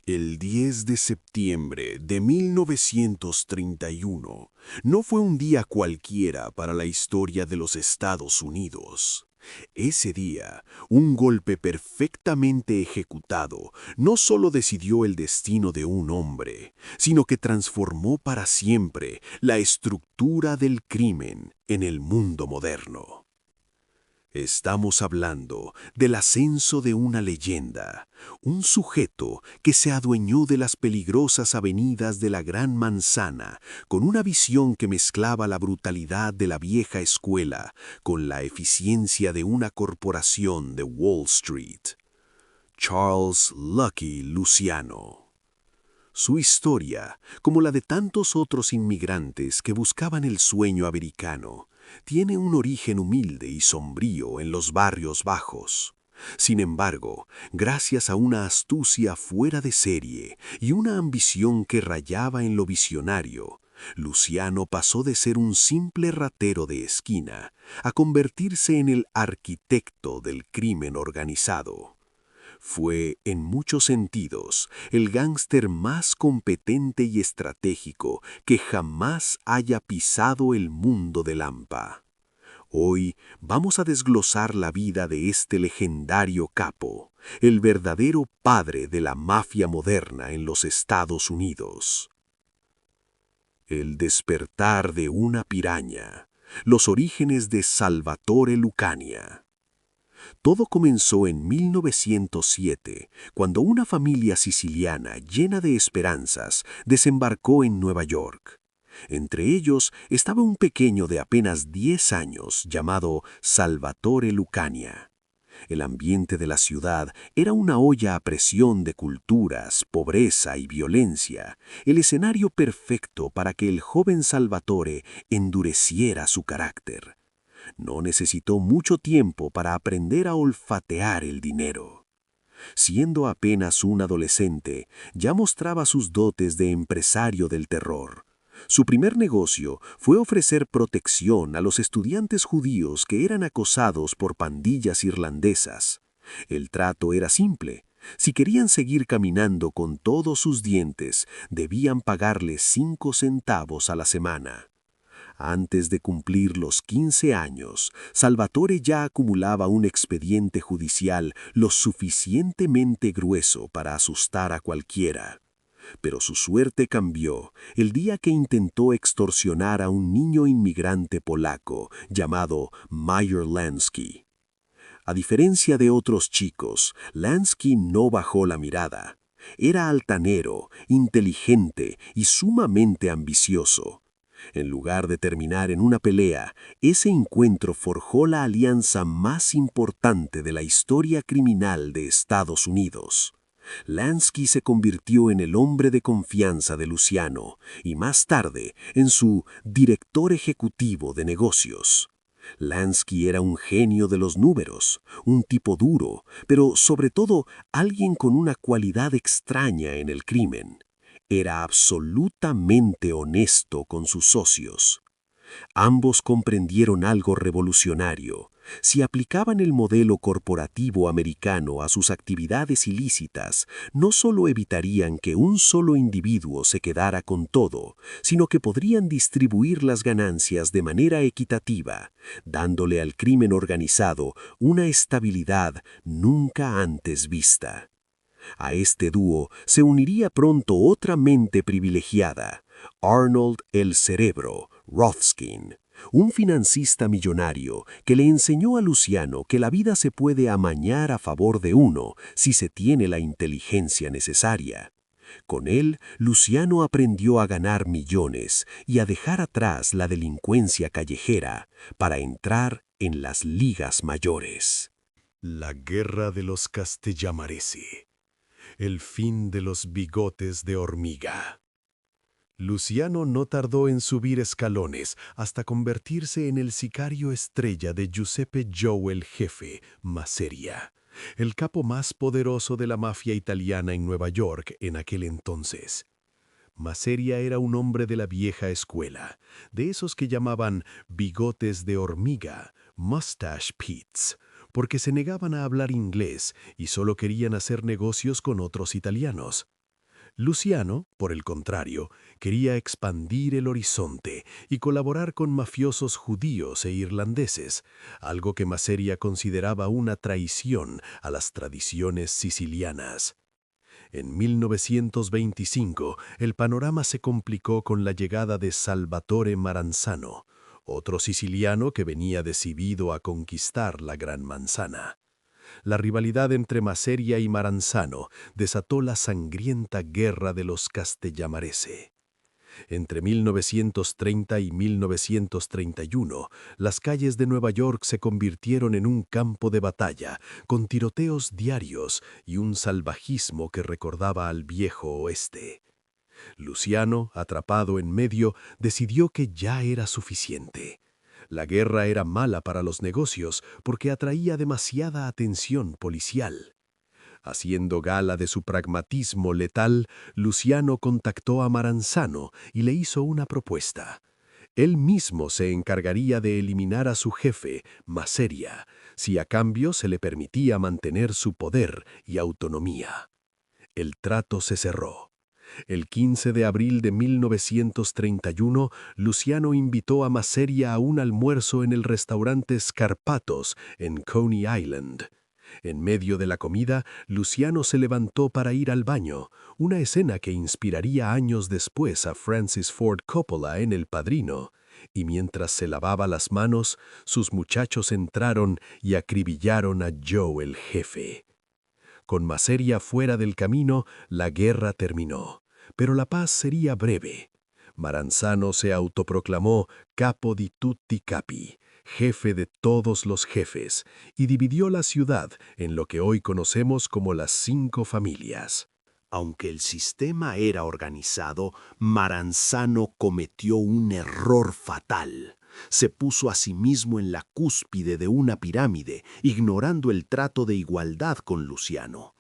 El 10 de septiembre de 1931 no fue un día cualquiera para la historia de los Estados Unidos. Ese día, un golpe perfectamente ejecutado no solo decidió el destino de un hombre, sino que transformó para siempre la estructura del crimen en el mundo moderno. Estamos hablando del ascenso de una leyenda, un sujeto que se adueñó de las peligrosas avenidas de la Gran Manzana con una visión que mezclaba la brutalidad de la vieja escuela con la eficiencia de una corporación de Wall Street. Charles Lucky Luciano. Su historia, como la de tantos otros inmigrantes que buscaban el sueño americano, tiene un origen humilde y sombrío en los barrios bajos. Sin embargo, gracias a una astucia fuera de serie y una ambición que rayaba en lo visionario, Luciano pasó de ser un simple ratero de esquina a convertirse en el arquitecto del crimen organizado. Fue, en muchos sentidos, el gángster más competente y estratégico que jamás haya pisado el mundo de Lampa. Hoy vamos a desglosar la vida de este legendario capo, el verdadero padre de la mafia moderna en los Estados Unidos. El despertar de una piraña, los orígenes de Salvatore Lucania. Todo comenzó en 1907, cuando una familia siciliana llena de esperanzas desembarcó en Nueva York. Entre ellos estaba un pequeño de apenas 10 años llamado Salvatore Lucania. El ambiente de la ciudad era una olla a presión de culturas, pobreza y violencia, el escenario perfecto para que el joven Salvatore endureciera su carácter. No necesitó mucho tiempo para aprender a olfatear el dinero. Siendo apenas un adolescente, ya mostraba sus dotes de empresario del terror. Su primer negocio fue ofrecer protección a los estudiantes judíos que eran acosados por pandillas irlandesas. El trato era simple. Si querían seguir caminando con todos sus dientes, debían pagarle 5 centavos a la semana. Antes de cumplir los 15 años, Salvatore ya acumulaba un expediente judicial lo suficientemente grueso para asustar a cualquiera. Pero su suerte cambió el día que intentó extorsionar a un niño inmigrante polaco llamado Meyer Lansky. A diferencia de otros chicos, Lansky no bajó la mirada. Era altanero, inteligente y sumamente ambicioso. En lugar de terminar en una pelea, ese encuentro forjó la alianza más importante de la historia criminal de Estados Unidos. Lansky se convirtió en el hombre de confianza de Luciano y más tarde en su director ejecutivo de negocios. Lansky era un genio de los números, un tipo duro, pero sobre todo alguien con una cualidad extraña en el crimen. Era absolutamente honesto con sus socios. Ambos comprendieron algo revolucionario. Si aplicaban el modelo corporativo americano a sus actividades ilícitas, no solo evitarían que un solo individuo se quedara con todo, sino que podrían distribuir las ganancias de manera equitativa, dándole al crimen organizado una estabilidad nunca antes vista. A este dúo se uniría pronto otra mente privilegiada, Arnold el Cerebro Rothschild, un financista millonario que le enseñó a Luciano que la vida se puede amañar a favor de uno si se tiene la inteligencia necesaria. Con él, Luciano aprendió a ganar millones y a dejar atrás la delincuencia callejera para entrar en las ligas mayores. La guerra de los Castellamaresi. El fin de los bigotes de hormiga. Luciano no tardó en subir escalones hasta convertirse en el sicario estrella de Giuseppe Joe el Jefe, Masseria, el capo más poderoso de la mafia italiana en Nueva York en aquel entonces. Masseria era un hombre de la vieja escuela, de esos que llamaban bigotes de hormiga, mustache Petes, porque se negaban a hablar inglés y solo querían hacer negocios con otros italianos. Luciano, por el contrario, quería expandir el horizonte y colaborar con mafiosos judíos e irlandeses, algo que Maseria consideraba una traición a las tradiciones sicilianas. En 1925, el panorama se complicó con la llegada de Salvatore Maranzano, otro siciliano que venía decidido a conquistar la Gran Manzana. La rivalidad entre Maseria y Maranzano desató la sangrienta guerra de los Castellamarese. Entre 1930 y 1931, las calles de Nueva York se convirtieron en un campo de batalla, con tiroteos diarios y un salvajismo que recordaba al viejo oeste. Luciano, atrapado en medio, decidió que ya era suficiente. La guerra era mala para los negocios porque atraía demasiada atención policial. Haciendo gala de su pragmatismo letal, Luciano contactó a Maranzano y le hizo una propuesta. Él mismo se encargaría de eliminar a su jefe, Maseria, si a cambio se le permitía mantener su poder y autonomía. El trato se cerró. El 15 de abril de 1931, Luciano invitó a Maseria a un almuerzo en el restaurante Scarpatos en Coney Island. En medio de la comida, Luciano se levantó para ir al baño, una escena que inspiraría años después a Francis Ford Coppola en El Padrino. Y mientras se lavaba las manos, sus muchachos entraron y acribillaron a Joe el jefe. Con Maseria fuera del camino, la guerra terminó, pero la paz sería breve. Maranzano se autoproclamó capo di tutti capi, jefe de todos los jefes, y dividió la ciudad en lo que hoy conocemos como las 5 familias. Aunque el sistema era organizado, Maranzano cometió un error fatal. Se puso a sí mismo en la cúspide de una pirámide, ignorando el trato de igualdad con Luciano.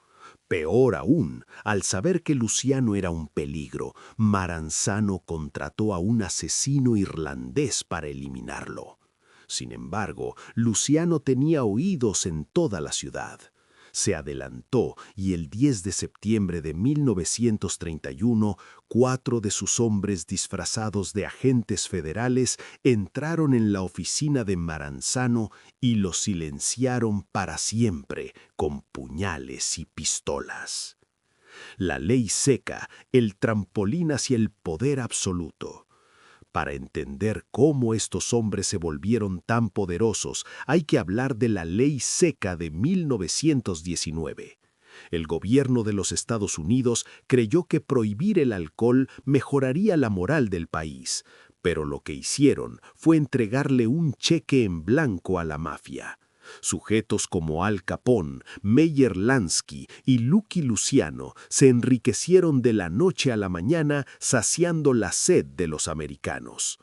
Peor aún, al saber que Luciano era un peligro, Maranzano contrató a un asesino irlandés para eliminarlo. Sin embargo, Luciano tenía oídos en toda la ciudad. Se adelantó y el 10 de septiembre de 1931, 4 de sus hombres disfrazados de agentes federales entraron en la oficina de Maranzano y lo silenciaron para siempre con puñales y pistolas. La ley seca, el trampolín hacia el poder absoluto. Para entender cómo estos hombres se volvieron tan poderosos, hay que hablar de la Ley Seca de 1919. El gobierno de los Estados Unidos creyó que prohibir el alcohol mejoraría la moral del país, pero lo que hicieron fue entregarle un cheque en blanco a la mafia. Sujetos como Al Capone, Meyer Lansky y Lucky Luciano se enriquecieron de la noche a la mañana saciando la sed de los americanos.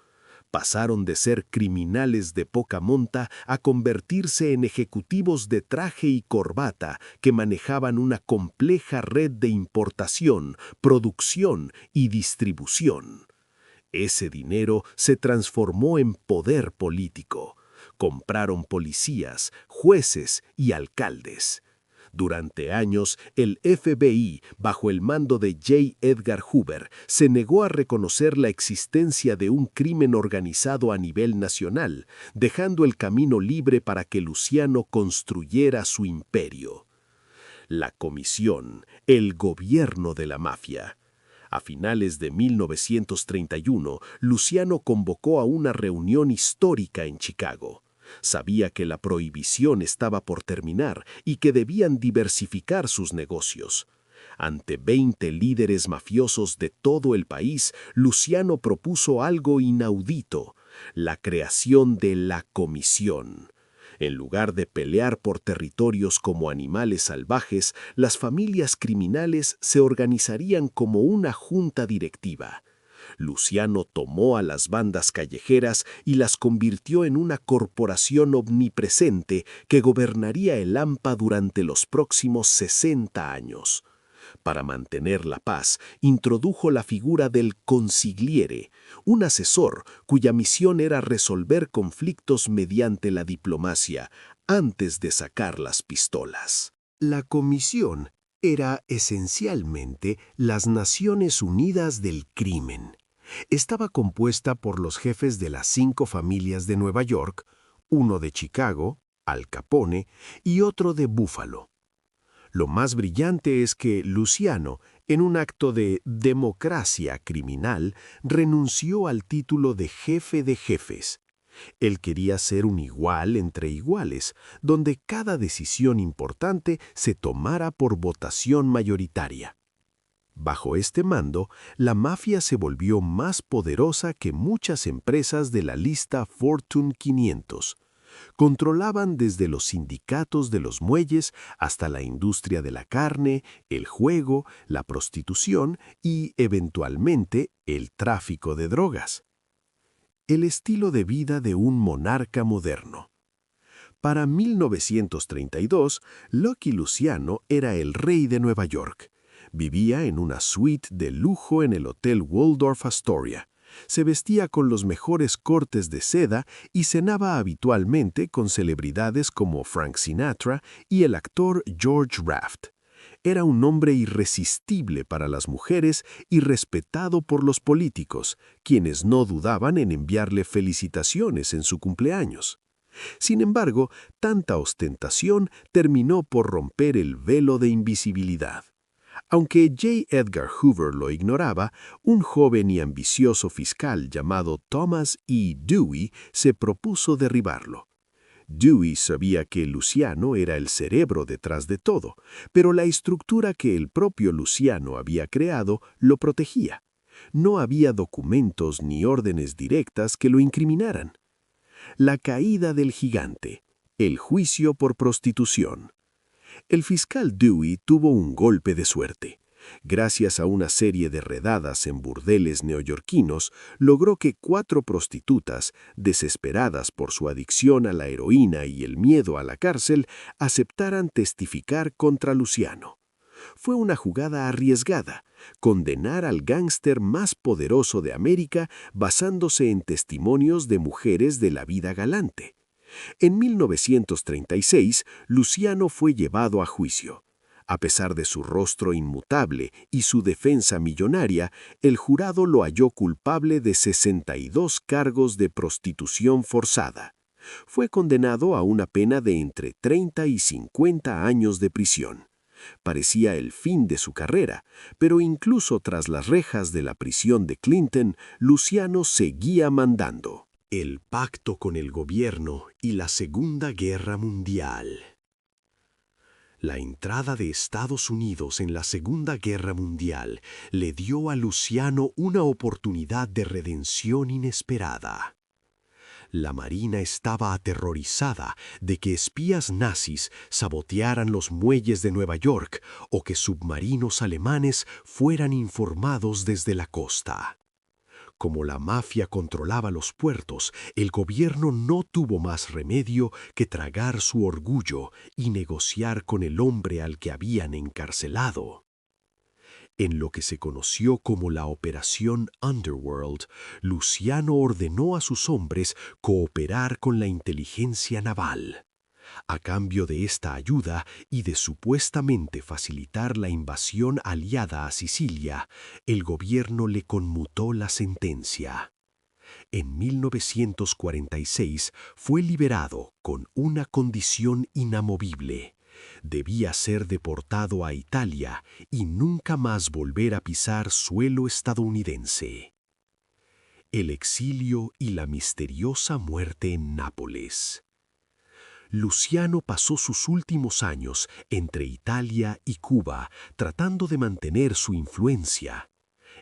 Pasaron de ser criminales de poca monta a convertirse en ejecutivos de traje y corbata que manejaban una compleja red de importación, producción y distribución. Ese dinero se transformó en poder político. Compraron policías, jueces y alcaldes. Durante años, el FBI, bajo el mando de J. Edgar Hoover, se negó a reconocer la existencia de un crimen organizado a nivel nacional, dejando el camino libre para que Luciano construyera su imperio. La Comisión, el gobierno de la mafia. A finales de 1931, Luciano convocó a una reunión histórica en Chicago. Sabía que la prohibición estaba por terminar y que debían diversificar sus negocios. Ante 20 líderes mafiosos de todo el país, Luciano propuso algo inaudito: la creación de la Comisión. En lugar de pelear por territorios como animales salvajes, las familias criminales se organizarían como una junta directiva. Luciano tomó a las bandas callejeras y las convirtió en una corporación omnipresente que gobernaría el AMPA durante los próximos 60 años. Para mantener la paz, introdujo la figura del consigliere, un asesor cuya misión era resolver conflictos mediante la diplomacia antes de sacar las pistolas. La comisión era esencialmente las Naciones Unidas del Crimen. Estaba compuesta por los jefes de las 5 familias de Nueva York, uno de Chicago, Al Capone, y otro de Buffalo. Lo más brillante es que Luciano, en un acto de democracia criminal, renunció al título de jefe de jefes. Él quería ser un igual entre iguales, donde cada decisión importante se tomara por votación mayoritaria. Bajo este mando, la mafia se volvió más poderosa que muchas empresas de la lista Fortune 500. Controlaban desde los sindicatos de los muelles hasta la industria de la carne, el juego, la prostitución y, eventualmente, el tráfico de drogas. El estilo de vida de un monarca moderno. Para 1932, Lucky Luciano era el rey de Nueva York. Vivía en una suite de lujo en el Hotel Waldorf Astoria. Se vestía con los mejores cortes de seda y cenaba habitualmente con celebridades como Frank Sinatra y el actor George Raft. Era un hombre irresistible para las mujeres y respetado por los políticos, quienes no dudaban en enviarle felicitaciones en su cumpleaños. Sin embargo, tanta ostentación terminó por romper el velo de invisibilidad. Aunque J. Edgar Hoover lo ignoraba, un joven y ambicioso fiscal llamado Thomas E. Dewey se propuso derribarlo. Dewey sabía que Luciano era el cerebro detrás de todo, pero la estructura que el propio Luciano había creado lo protegía. No había documentos ni órdenes directas que lo incriminaran. La caída del gigante. El juicio por prostitución. El fiscal Dewey tuvo un golpe de suerte. Gracias a una serie de redadas en burdeles neoyorquinos, logró que 4 prostitutas, desesperadas por su adicción a la heroína y el miedo a la cárcel, aceptaran testificar contra Luciano. Fue una jugada arriesgada, condenar al gángster más poderoso de América basándose en testimonios de mujeres de la vida galante. En 1936, Luciano fue llevado a juicio. A pesar de su rostro inmutable y su defensa millonaria, el jurado lo halló culpable de 62 cargos de prostitución forzada. Fue condenado a una pena de entre 30 y 50 años de prisión. Parecía el fin de su carrera, pero incluso tras las rejas de la prisión de Clinton, Luciano seguía mandando. El pacto con el gobierno y la Segunda Guerra Mundial. La entrada de Estados Unidos en la Segunda Guerra Mundial le dio a Luciano una oportunidad de redención inesperada. La Marina estaba aterrorizada de que espías nazis sabotearan los muelles de Nueva York o que submarinos alemanes fueran informados desde la costa. Como la mafia controlaba los puertos, el gobierno no tuvo más remedio que tragar su orgullo y negociar con el hombre al que habían encarcelado. En lo que se conoció como la Operación Underworld, Luciano ordenó a sus hombres cooperar con la inteligencia naval. A cambio de esta ayuda y de supuestamente facilitar la invasión aliada a Sicilia, el gobierno le conmutó la sentencia. En 1946 fue liberado con una condición inamovible. Debía ser deportado a Italia y nunca más volver a pisar suelo estadounidense. El exilio y la misteriosa muerte en Nápoles. Luciano pasó sus últimos años entre Italia y Cuba tratando de mantener su influencia.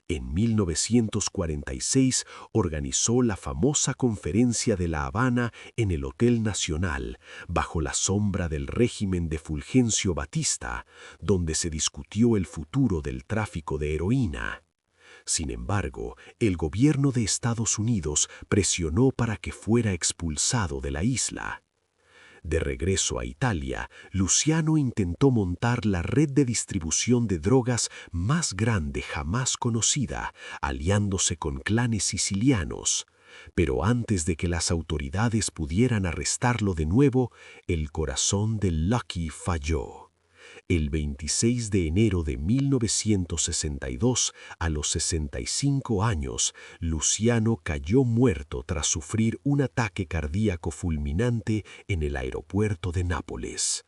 En 1946 organizó la famosa Conferencia de La Habana en el Hotel Nacional, bajo la sombra del régimen de Fulgencio Batista, donde se discutió el futuro del tráfico de heroína. Sin embargo, el gobierno de Estados Unidos presionó para que fuera expulsado de la isla. De regreso a Italia, Luciano intentó montar la red de distribución de drogas más grande jamás conocida, aliándose con clanes sicilianos. Pero antes de que las autoridades pudieran arrestarlo de nuevo, el corazón de Lucky falló. El 26 de enero de 1962, a los 65 años, Luciano cayó muerto tras sufrir un ataque cardíaco fulminante en el aeropuerto de Nápoles.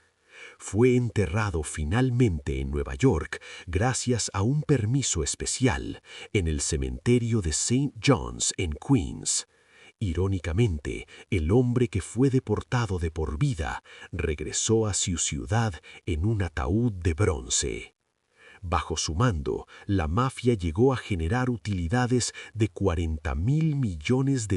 Fue enterrado finalmente en Nueva York gracias a un permiso especial en el cementerio de St. John's en Queens. Irónicamente, el hombre que fue deportado de por vida regresó a su ciudad en un ataúd de bronce. Bajo su mando, la mafia llegó a generar utilidades de $40.000 millones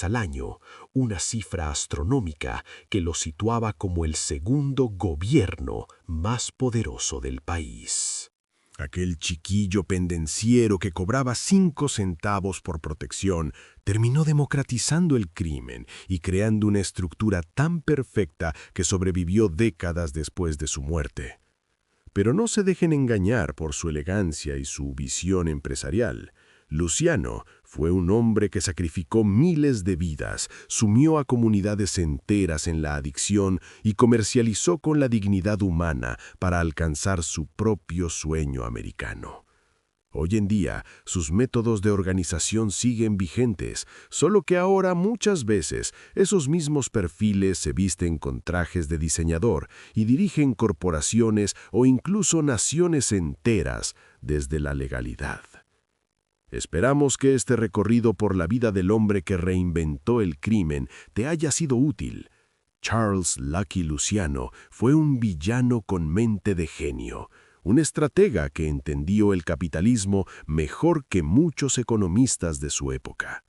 al año, una cifra astronómica que lo situaba como el segundo gobierno más poderoso del país. Aquel chiquillo pendenciero que cobraba 5 centavos por protección terminó democratizando el crimen y creando una estructura tan perfecta que sobrevivió décadas después de su muerte. Pero no se dejen engañar por su elegancia y su visión empresarial. Luciano fue un hombre que sacrificó miles de vidas, sumió a comunidades enteras en la adicción y comercializó con la dignidad humana para alcanzar su propio sueño americano. Hoy en día, sus métodos de organización siguen vigentes, solo que ahora muchas veces esos mismos perfiles se visten con trajes de diseñador y dirigen corporaciones o incluso naciones enteras desde la legalidad. Esperamos que este recorrido por la vida del hombre que reinventó el crimen te haya sido útil. Charles Lucky Luciano fue un villano con mente de genio, un estratega que entendió el capitalismo mejor que muchos economistas de su época.